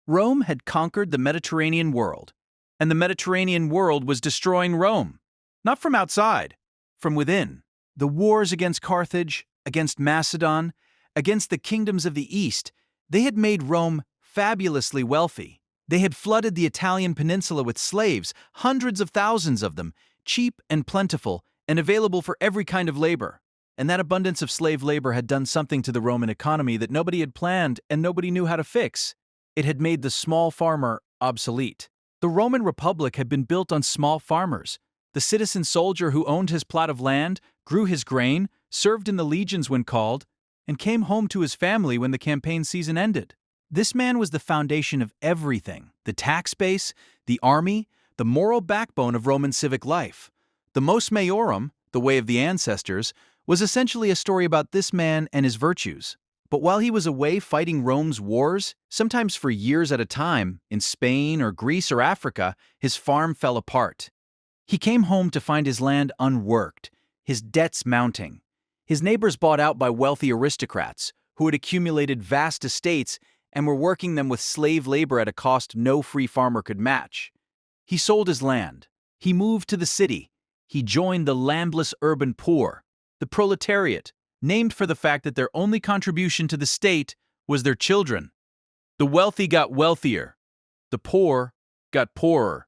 Rome had conquered the Mediterranean world, and the Mediterranean world was destroying Rome. Not from outside, from within. The wars against Carthage, against Macedon, against the kingdoms of the East, they had made Rome fabulously wealthy. They had flooded the Italian peninsula with slaves, hundreds of thousands of them, cheap and plentiful, and available for every kind of labor. And that abundance of slave labor had done something to the Roman economy that nobody had planned and nobody knew how to fix. It had made the small farmer obsolete. The Roman Republic had been built on small farmers. The citizen soldier who owned his plot of land, grew his grain, served in the legions when called, and came home to his family when the campaign season ended. This man was the foundation of everything: the tax base, the army, the moral backbone of Roman civic life. The Mos Maiorum, the way of the ancestors, was essentially a story about this man and his virtues. But while he was away fighting Rome's wars, sometimes for years at a time, in Spain or Greece or Africa, his farm fell apart. He came home to find his land unworked, his debts mounting. His neighbors bought out by wealthy aristocrats who had accumulated vast estates and were working them with slave labor at a cost no free farmer could match. He sold his land. He moved to the city. He joined the landless urban poor, the proletariat, named for the fact that their only contribution to the state was their children. The wealthy got wealthier. The poor got poorer.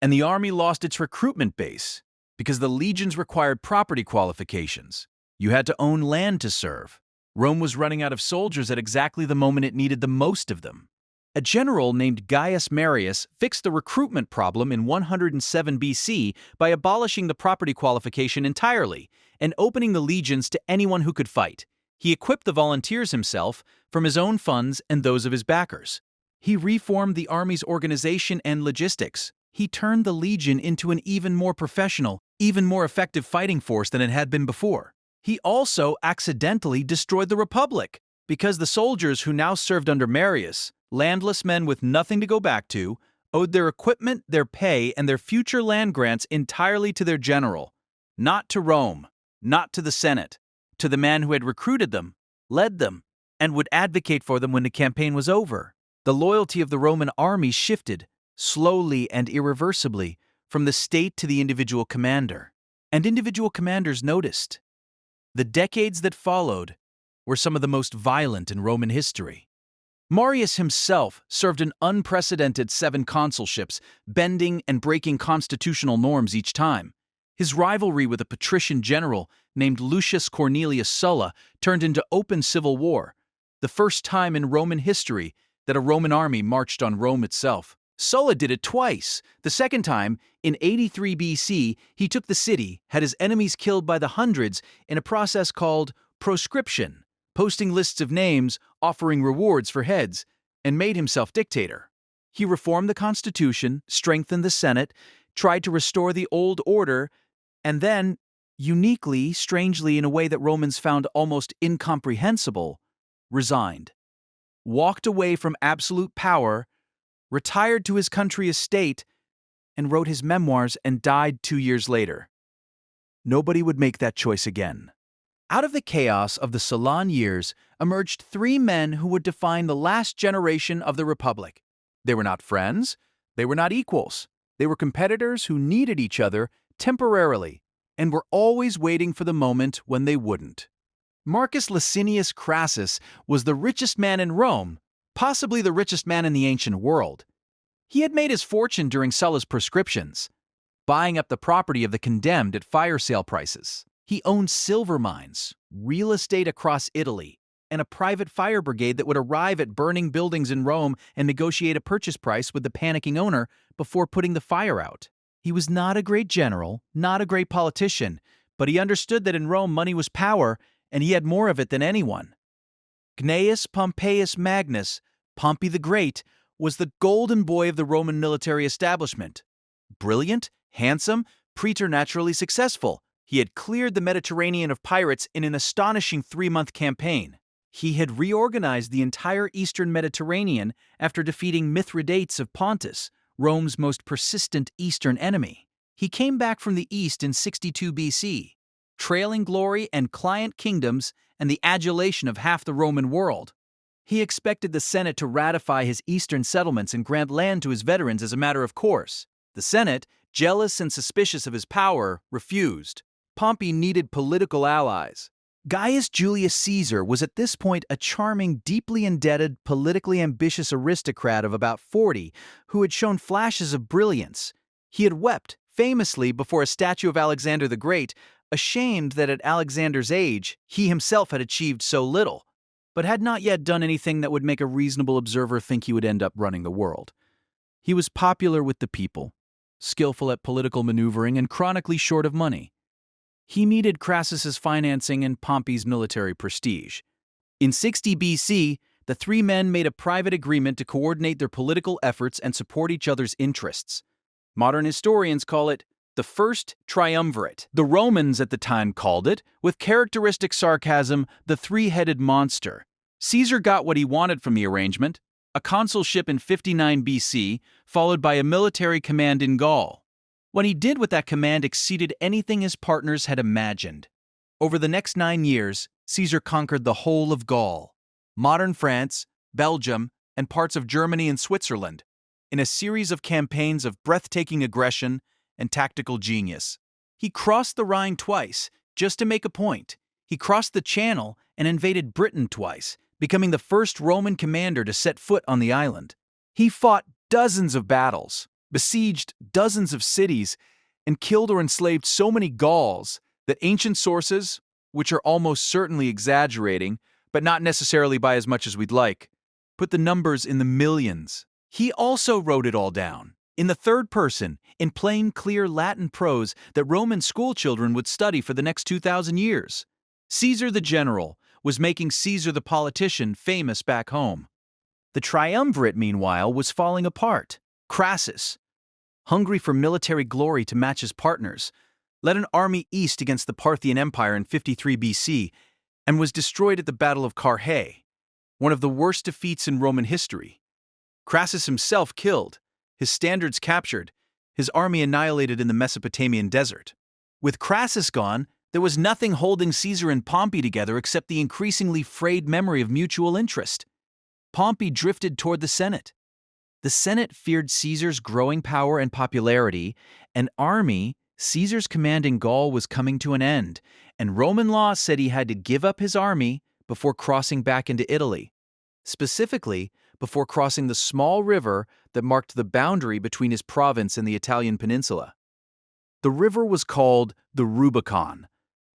And the army lost its recruitment base because the legions required property qualifications. You had to own land to serve. Rome was running out of soldiers at exactly the moment it needed the most of them. A general named Gaius Marius fixed the recruitment problem in 107 BC by abolishing the property qualification entirely and opening the legions to anyone who could fight. He equipped the volunteers himself from his own funds and those of his backers. He reformed the army's organization and logistics. He turned the legion into an even more professional, even more effective fighting force than it had been before. He also accidentally destroyed the Republic, because the soldiers who now served under Marius, landless men with nothing to go back to, owed their equipment, their pay, and their future land grants entirely to their general. Not to Rome, not to the Senate, to the man who had recruited them, led them, and would advocate for them when the campaign was over. The loyalty of the Roman army shifted, slowly and irreversibly, from the state to the individual commander. And individual commanders noticed. The decades that followed were some of the most violent in Roman history. Marius himself served an unprecedented 7 consulships, bending and breaking constitutional norms each time. His rivalry with a patrician general named Lucius Cornelius Sulla turned into open civil war, the first time in Roman history that a Roman army marched on Rome itself. Sulla did it twice. The second time, in 83 BC, he took the city, had his enemies killed by the hundreds in a process called proscription, posting lists of names, offering rewards for heads, and made himself dictator. He reformed the constitution, strengthened the Senate, tried to restore the old order, and then, uniquely, strangely in a way that Romans found almost incomprehensible, resigned. Walked away from absolute power, retired to his country estate, and wrote his memoirs and died 2 years later. Nobody would make that choice again. Out of the chaos of the Sullan years emerged 3 men who would define the last generation of the Republic. They were not friends, they were not equals. They were competitors who needed each other temporarily and were always waiting for the moment when they wouldn't. Marcus Licinius Crassus was the richest man in Rome, possibly the richest man in the ancient world. He had made his fortune during Sulla's proscriptions, buying up the property of the condemned at fire sale prices. He owned silver mines, real estate across Italy, and a private fire brigade that would arrive at burning buildings in Rome and negotiate a purchase price with the panicking owner before putting the fire out. He was not a great general, not a great politician, but he understood that in Rome money was power, and he had more of it than anyone. Gnaeus Pompeius Magnus, Pompey the Great, was the golden boy of the Roman military establishment. Brilliant, handsome, preternaturally successful, he had cleared the Mediterranean of pirates in an astonishing 3-month campaign. He had reorganized the entire eastern Mediterranean after defeating Mithridates of Pontus, Rome's most persistent eastern enemy. He came back from the east in 62 BC, trailing glory and client kingdoms and the adulation of half the Roman world. He expected the Senate to ratify his eastern settlements and grant land to his veterans as a matter of course. The Senate, jealous and suspicious of his power, refused. Pompey needed political allies. Gaius Julius Caesar was at this point a charming, deeply indebted, politically ambitious aristocrat of about 40 who had shown flashes of brilliance. He had wept, famously, before a statue of Alexander the Great, ashamed that at Alexander's age he himself had achieved so little, but had not yet done anything that would make a reasonable observer think he would end up running the world. He was popular with the people, skillful at political maneuvering, and chronically short of money. He needed Crassus's financing and Pompey's military prestige. In 60 BC, the three men made a private agreement to coordinate their political efforts and support each other's interests. Modern historians call it the First Triumvirate. The Romans at the time called it, with characteristic sarcasm, the three-headed monster. Caesar got what he wanted from the arrangement: a consulship in 59 BC, followed by a military command in Gaul. What he did with that command exceeded anything his partners had imagined. Over the next 9 years, Caesar conquered the whole of Gaul, modern France, Belgium, and parts of Germany and Switzerland, in a series of campaigns of breathtaking aggression and tactical genius. He crossed the Rhine twice, just to make a point. He crossed the Channel and invaded Britain twice, becoming the first Roman commander to set foot on the island. He fought dozens of battles, besieged dozens of cities, and killed or enslaved so many Gauls that ancient sources, which are almost certainly exaggerating, but not necessarily by as much as we'd like, put the numbers in the millions. He also wrote it all down, in the third person, in plain, clear Latin prose that Roman schoolchildren would study for the next 2,000 years. Caesar the general was making Caesar the politician famous back home. The Triumvirate, meanwhile, was falling apart. Crassus, hungry for military glory to match his partners, led an army east against the Parthian Empire in 53 BC and was destroyed at the Battle of Carrhae, one of the worst defeats in Roman history. Crassus himself killed, his standards captured, his army annihilated in the Mesopotamian desert. With Crassus gone, there was nothing holding Caesar and Pompey together except the increasingly frayed memory of mutual interest. Pompey drifted toward the Senate. The Senate feared Caesar's growing power and popularity. An army, Caesar's command in Gaul, was coming to an end, and Roman law said he had to give up his army before crossing back into Italy. Specifically, before crossing the small river that marked the boundary between his province and the Italian peninsula. The river was called the Rubicon.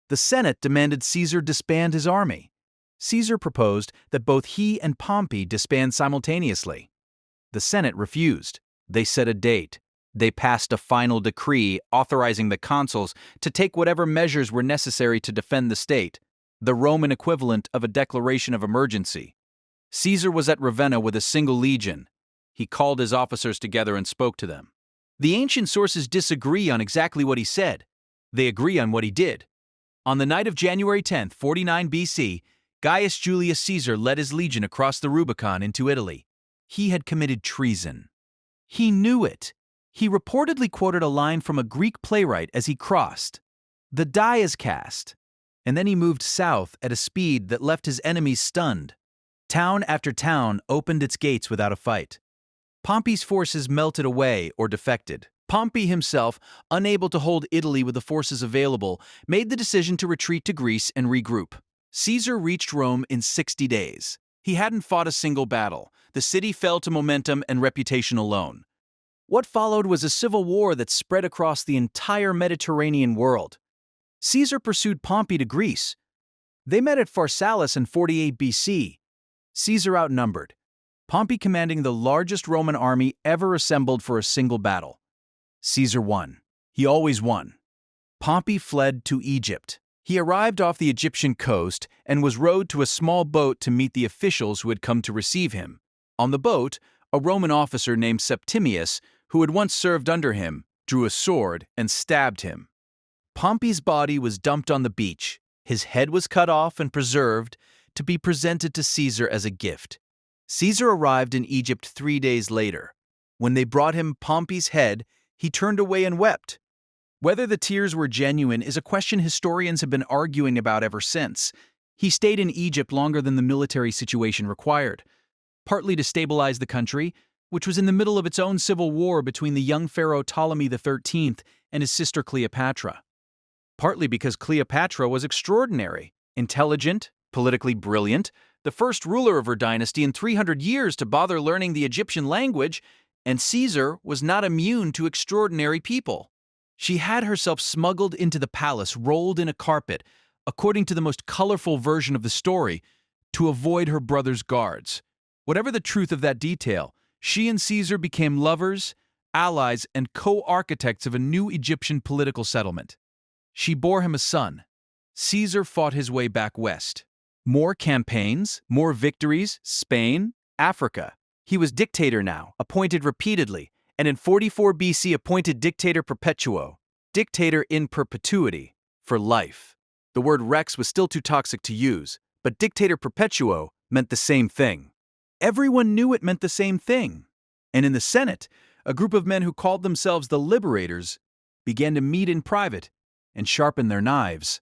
The Senate demanded Caesar disband his army. Caesar proposed that both he and Pompey disband simultaneously. The Senate refused. They set a date. They passed a final decree authorizing the consuls to take whatever measures were necessary to defend the state, the Roman equivalent of a declaration of emergency. Caesar was at Ravenna with a single legion. He called his officers together and spoke to them. The ancient sources disagree on exactly what he said. They agree on what he did. On the night of January 10, 49 BC, Gaius Julius Caesar led his legion across the Rubicon into Italy. He had committed treason. He knew it. He reportedly quoted a line from a Greek playwright as he crossed. The die is cast. And then he moved south at a speed that left his enemies stunned. Town after town opened its gates without a fight. Pompey's forces melted away or defected. Pompey himself, unable to hold Italy with the forces available, made the decision to retreat to Greece and regroup. Caesar reached Rome in 60 days. He hadn't fought a single battle. The city fell to momentum and reputation alone. What followed was a civil war that spread across the entire Mediterranean world. Caesar pursued Pompey to Greece. They met at Pharsalus in 48 BC. Caesar outnumbered, Pompey commanding the largest Roman army ever assembled for a single battle. Caesar won. He always won. Pompey fled to Egypt. He arrived off the Egyptian coast and was rowed to a small boat to meet the officials who had come to receive him. On the boat, a Roman officer named Septimius, who had once served under him, drew a sword and stabbed him. Pompey's body was dumped on the beach. His head was cut off and preserved to be presented to Caesar as a gift. Caesar arrived in Egypt 3 days later. When they brought him Pompey's head, he turned away and wept. Whether the tears were genuine is a question historians have been arguing about ever since. He stayed in Egypt longer than the military situation required, partly to stabilize the country, which was in the middle of its own civil war between the young pharaoh Ptolemy XIII and his sister Cleopatra. Partly because Cleopatra was extraordinary, intelligent, politically brilliant, the first ruler of her dynasty in 300 years to bother learning the Egyptian language, and Caesar was not immune to extraordinary people. She had herself smuggled into the palace, rolled in a carpet, according to the most colorful version of the story, to avoid her brother's guards. Whatever the truth of that detail, she and Caesar became lovers, allies, and co-architects of a new Egyptian political settlement. She bore him a son. Caesar fought his way back west. More campaigns, more victories, Spain, Africa. He was dictator now, appointed repeatedly, and in 44 BC appointed dictator perpetuo, dictator in perpetuity, for life. The word rex was still too toxic to use, but dictator perpetuo meant the same thing. Everyone knew it meant the same thing. And in the Senate, a group of men who called themselves the Liberators began to meet in private and sharpen their knives.